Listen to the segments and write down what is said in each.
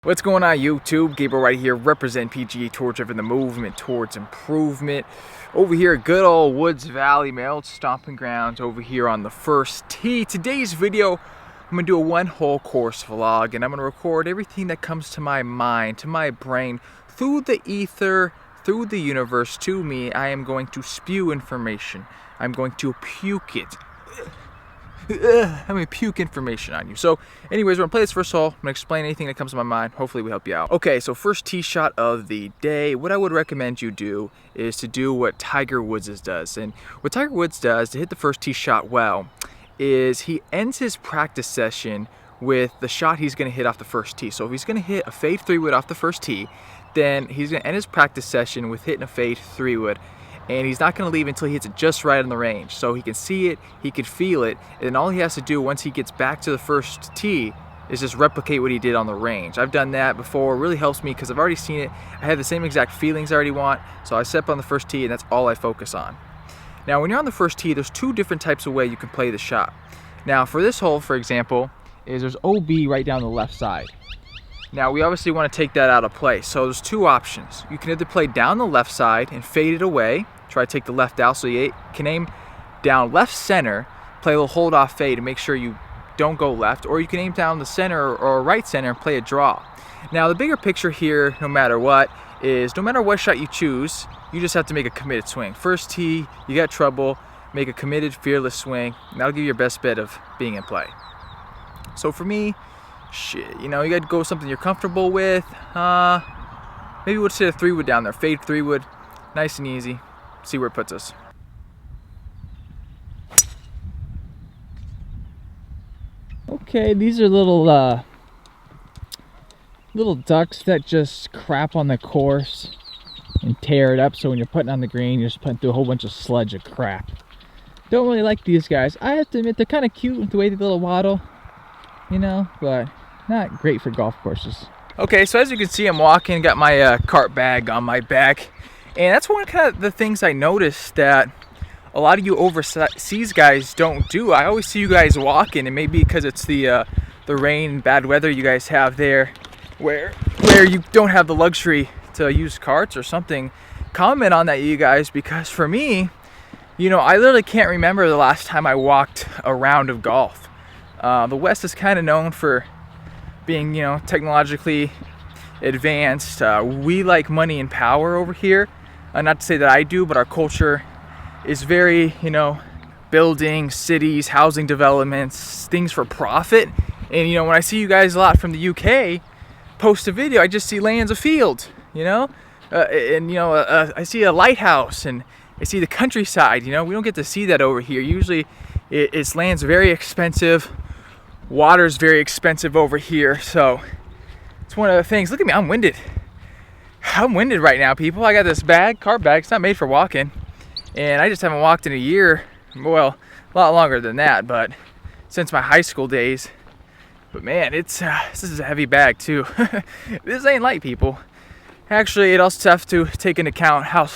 What's going on YouTube? Gabriel right here, represent PGA Tour Driven, the movement towards improvement. Over here at good old Woodsvalley, my old stomping grounds over here on the first tee. Today's video, I'm going to do a one-hole course vlog, and I'm going to record everything that comes to my mind, to my brain, through the ether, through the universe, to me. I am going to spew information. I'm going to puke it. I'm gonna puke information on you. So anyways, we're gonna play this first hole. I'm gonna explain anything that comes to my mind. Hopefully we help you out. Okay, so first tee shot of the day. What I would recommend you do is to do what Tiger Woods does. And what Tiger Woods does to hit the first tee shot well is he ends his practice session with the shot he's gonna hit off the first tee. So if he's gonna hit a fade 3-wood off the first tee, then he's gonna end his practice session with hitting a fade 3-wood. And he's not going to leave until he hits it just right on the range. So he can see it, he can feel it, and all he has to do once he gets back to the first tee is just replicate what he did on the range. I've done that before. It really helps me because I've already seen it. I have the same exact feelings I already want, so I step on the first tee and that's all I focus on. Now when you're on the first tee, there's two different types of way you can play the shot. Now for this hole, for example, there's OB right down the left side. Now we obviously want to take that out of play, so there's two options. You can either play down the left side and fade it away, try to take the left out, so you can aim down left center, play a little hold off fade to make sure you don't go left, or you can aim down the center or right center and play a draw. Now the bigger picture here, no matter what, is no matter what shot you choose, you just have to make a committed swing. First tee, you got trouble, make a committed, fearless swing, and that'll give you your best bet of being in play. So for me, shit, you know, you got to go with something you're comfortable with. Maybe we'll just hit a 3-wood down there, fade 3-wood, nice and easy. See where it puts us. Okay, these are little ducks that just crap on the course and tear it up. So when you're putting on the green, you're just putting through a whole bunch of sludge of crap. Don't really like these guys. I have to admit, they're kind of cute with the way they little waddle, you know, but not great for golf courses. Okay, so as you can see, I'm walking, got my cart bag on my back. And that's one of the things I noticed that a lot of you overseas guys don't do. I always see you guys walking, and maybe because it's the rain and bad weather you guys have there, where you don't have the luxury to use carts or something. Comment on that, you guys, because for me, you know, I literally can't remember the last time I walked a round of golf. The West is kind of known for being, you know, technologically advanced. We like money and power over here. Not to say that I do, but our culture is very, you know, building, cities, housing developments, things for profit. And, you know, when I see you guys a lot from the UK post a video, I just see lands of field, you know? I see a lighthouse and I see the countryside, you know? We don't get to see that over here. Usually it's land's very expensive. Water's very expensive over here. So it's one of the things. Look at me, I'm winded. I'm winded right now, people. I got this cart bag. It's not made for walking. And I just haven't walked in a year. Well, a lot longer than that, but since my high school days. But man, this is a heavy bag too. This ain't light, people. Actually, it also have to take into account how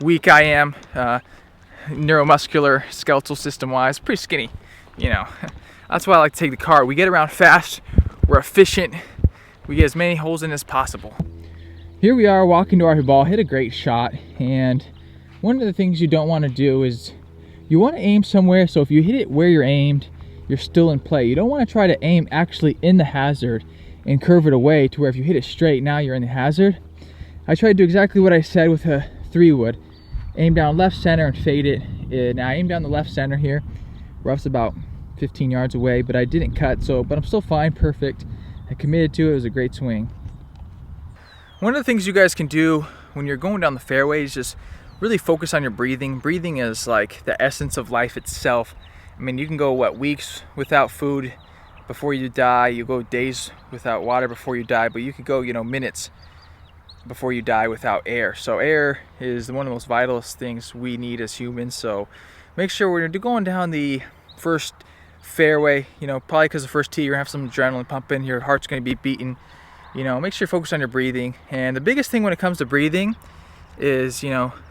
weak I am, neuromuscular, skeletal system-wise. Pretty skinny, you know. That's why I like to take the cart. We get around fast. We're efficient. We get as many holes in as possible. Here we are walking to our ball, hit a great shot, and one of the things you don't want to do is you want to aim somewhere, so if you hit it where you're aimed, you're still in play. You don't want to try to aim actually in the hazard and curve it away to where if you hit it straight, now you're in the hazard. I tried to do exactly what I said with a 3-wood. Aim down left center and fade it. Now I aim down the left center here. Rough's about 15 yards away, but I didn't cut, but I'm still fine, perfect. I committed to it. It was a great swing. One of the things you guys can do when you're going down the fairway is just really focus on your breathing. Breathing is like the essence of life itself. I mean, you can go, weeks without food before you die. You go days without water before you die, but you could go, minutes before you die without air. So air is one of the most vitalist things we need as humans. So make sure when you're going down the first fairway, probably because the first tee, you're gonna have some adrenaline pumping, your heart's gonna be beating. Make sure you focus on your breathing. And the biggest thing when it comes to breathing is,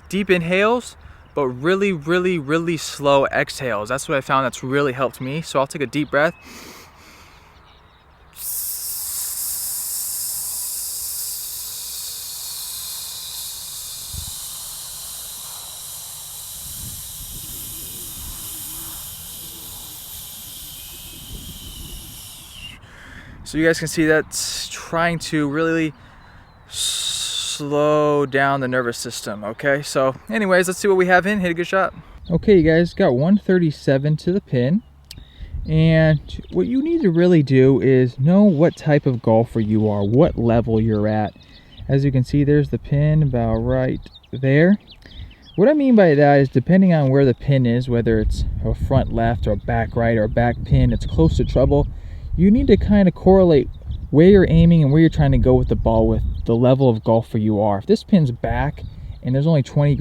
deep inhales, but really, really, really slow exhales. That's what I found that's really helped me. So I'll take a deep breath. So you guys can see that's trying to really slow down the nervous system. Okay, so anyways, let's see what we have in. Hit a good shot. Okay, you guys, got 137 to the pin. And what you need to really do is know what type of golfer you are, what level you're at. As you can see, there's the pin about right there. What I mean by that is, depending on where the pin is, whether it's a front left or a back right or a back pin, it's close to trouble. You need to kind of correlate where you're aiming and where you're trying to go with the ball with the level of golfer you are. If this pin's back and there's only 20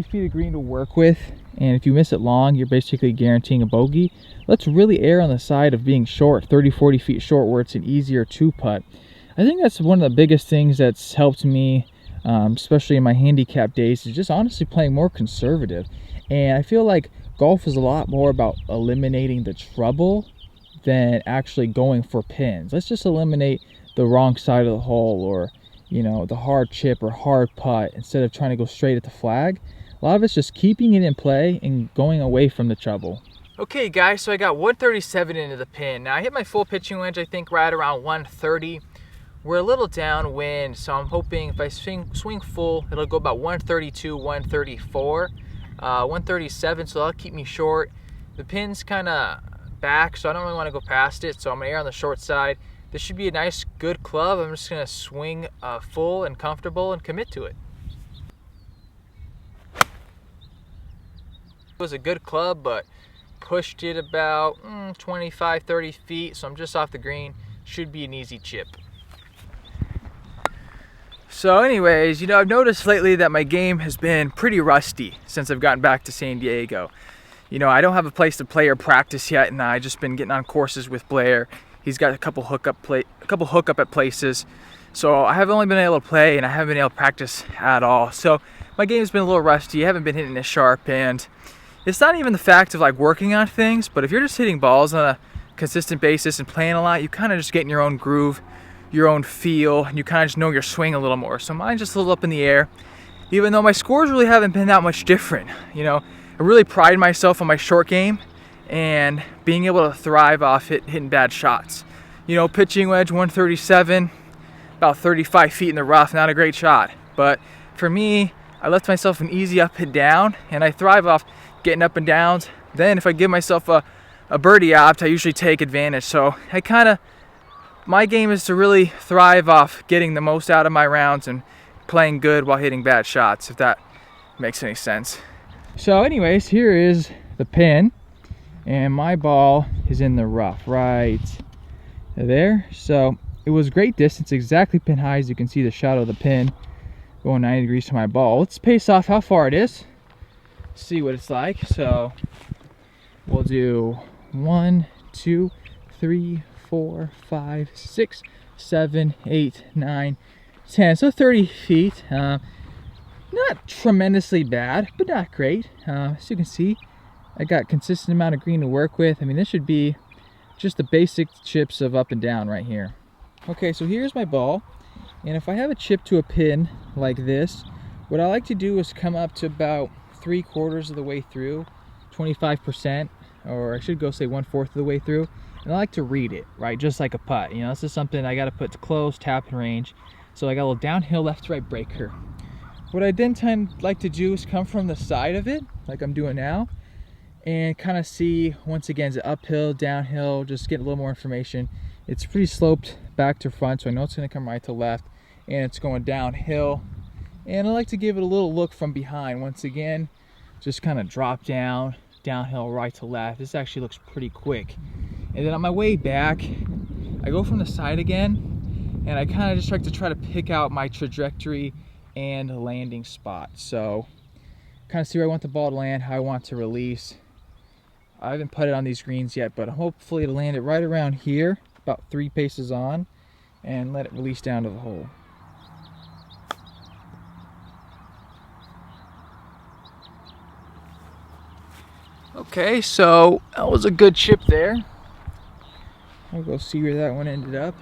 feet of green to work with, and if you miss it long, you're basically guaranteeing a bogey. Let's really err on the side of being short, 30-40 feet short, where it's an easier two putt. I think that's one of the biggest things that's helped me, especially in my handicap days, is just honestly playing more conservative. And I feel like golf is a lot more about eliminating the trouble than actually going for pins. Let's just eliminate the wrong side of the hole, or the hard chip or hard putt, instead of trying to go straight at the flag. A lot of it's just keeping it in play and going away from the trouble. Okay guys, so I got 137 into the pin. Now I hit my full pitching wedge, I think right around 130. We're a little downwind, so I'm hoping if I swing full, it'll go about 132, 134, 137, so that'll keep me short. The pin's kind of back, so I don't really want to go past it, so I'm gonna err on the short side. This should be a nice, good club. I'm just gonna swing full and comfortable and commit to it. It was a good club, but pushed it about 25-30 feet, so I'm just off the green. Should be an easy chip. So anyways, I've noticed lately that my game has been pretty rusty since I've gotten back to San Diego. I don't have a place to play or practice yet, and I've just been getting on courses with Blair. He's got a couple hookup at places, so I haven't only been able to play, and I haven't been able to practice at all. So my game's been a little rusty. I haven't been hitting as sharp, and it's not even the fact of like working on things, but if you're just hitting balls on a consistent basis and playing a lot, you kind of just get in your own groove, your own feel, and you kind of just know your swing a little more. So mine's just a little up in the air, even though my scores really haven't been that much different. I really pride myself on my short game and being able to thrive off hitting bad shots. Pitching wedge 137, about 35 feet in the rough, not a great shot. But for me, I left myself an easy up and down, and I thrive off getting up and downs. Then if I give myself a birdie opt, I usually take advantage. So my game is to really thrive off getting the most out of my rounds and playing good while hitting bad shots, if that makes any sense. So anyways, here is the pin, and my ball is in the rough right there. So it was great distance, exactly pin high. As you can see, the shadow of the pin going 90 degrees to my ball. Let's pace off how far it is, see what it's like. So we'll do 1, 2, 3, 4, 5, 6, 7, 8, 9, 10. So 30 feet. Not tremendously bad, but not great. As you can see, I got consistent amount of green to work with. I mean, this should be just the basic chips of up and down right here. Okay, so here's my ball. And if I have a chip to a pin like this, what I like to do is come up to about 3/4 of the way through, 25%, or I should go say 1/4 of the way through. And I like to read it, right? Just like a putt. This is something I got to put to close, tap, and range. So I got a little downhill left to right breaker. What I then like to do is come from the side of it, like I'm doing now, and kind of see, once again, is it uphill, downhill, just get a little more information. It's pretty sloped back to front, so I know it's going to come right to left, and it's going downhill. And I like to give it a little look from behind. Once again, just kind of drop down, downhill, right to left. This actually looks pretty quick. And then on my way back, I go from the side again, and I kind of just like to try to pick out my trajectory and landing spot. So kind of see where I want the ball to land, how I want to release. I haven't putted on these greens yet, but hopefully to land it right around here, about 3 paces on, and let it release down to the hole. Okay, so that was a good chip there. I'll go see where that one ended up.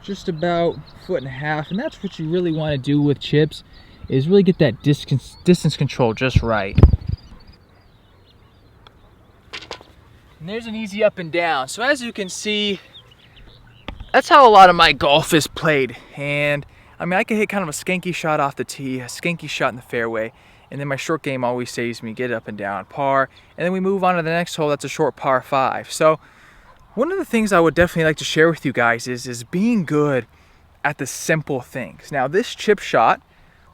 Just about 1.5 feet, and that's what you really want to do with chips, is really get that distance control just right. And there's an easy up and down. So as you can see, that's how a lot of my golf is played. And I mean, I can hit kind of a skanky shot off the tee, a skanky shot in the fairway, and then my short game always saves me, get up and down, par, and then we move on to the next hole. That's a short par 5. So one of the things I would definitely like to share with you guys is being good at the simple things. Now, this chip shot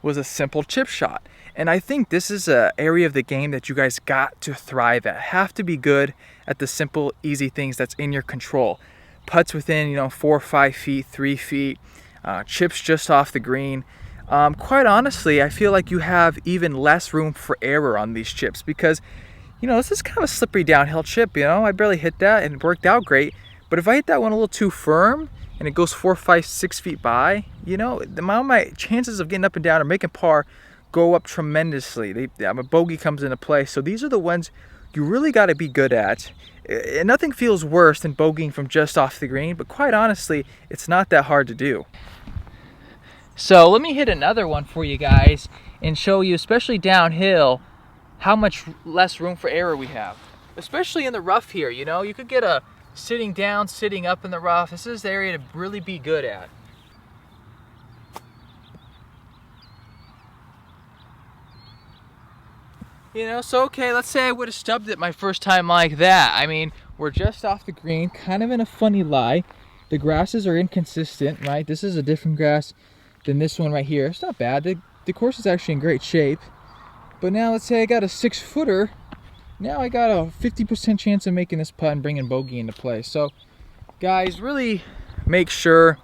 was a simple chip shot, and I think this is an area of the game that you guys got to thrive at. Have to be good at the simple, easy things that's in your control. Putts within 4 or 5 feet, 3 feet, chips just off the green. Quite honestly, I feel like you have even less room for error on these chips because this is kind of a slippery downhill chip. I barely hit that and it worked out great, but if I hit that one a little too firm and it goes 4, 5, 6 feet by, my chances of getting up and down or making par go up tremendously. A bogey comes into play. So these are the ones you really got to be good at. And nothing feels worse than bogeying from just off the green, but quite honestly, it's not that hard to do. So let me hit another one for you guys and show you, especially downhill, how much less room for error we have. Especially in the rough here, you could get a sitting down, sitting up in the rough. This is the area to really be good at. So okay, let's say I would have stubbed it my first time like that. I mean, we're just off the green, kind of in a funny lie. The grasses are inconsistent, right? This is a different grass than this one right here. It's not bad. The course is actually in great shape. But now let's say I got a 6-footer. Now I got a 50% chance of making this putt and bringing bogey into play. So guys, really make sure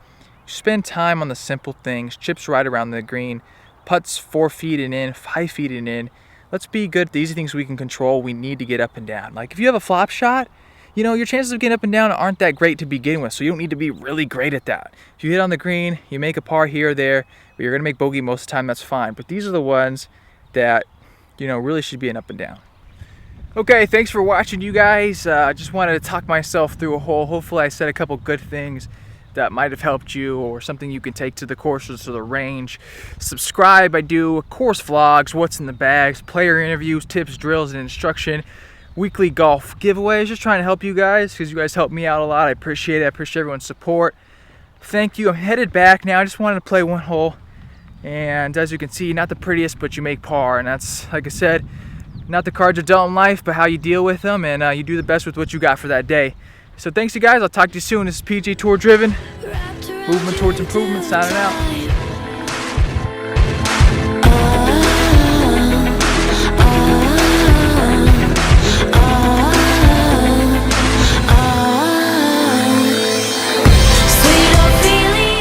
you spend time on the simple things. Chips right around the green. Putts 4 feet and in, 5 feet and in. Let's be good at the easy things we can control. We need to get up and down. Like if you have a flop shot, your chances of getting up and down aren't that great to begin with, so you don't need to be really great at that. If you hit on the green, you make a par here or there, but you're going to make bogey most of the time, that's fine. But these are the ones that, really should be an up and down. Okay, thanks for watching, you guys. I just wanted to talk myself through a hole. Hopefully I said a couple good things that might have helped you or something you can take to the courses or the range. Subscribe. I do course vlogs, what's in the bags, player interviews, tips, drills, and instruction. Weekly golf giveaways, just trying to help you guys because you guys help me out a lot. I appreciate it. I appreciate everyone's support. Thank you. I'm headed back now. I just wanted to play one hole, and as you can see, not the prettiest, but you make par, and that's, like I said, not the cards are dealt in life, but how you deal with them, and you do the best with what you got for that day. So thanks you guys. I'll talk to you soon. This is PGA Tour Driven, movement towards improvement, signing out.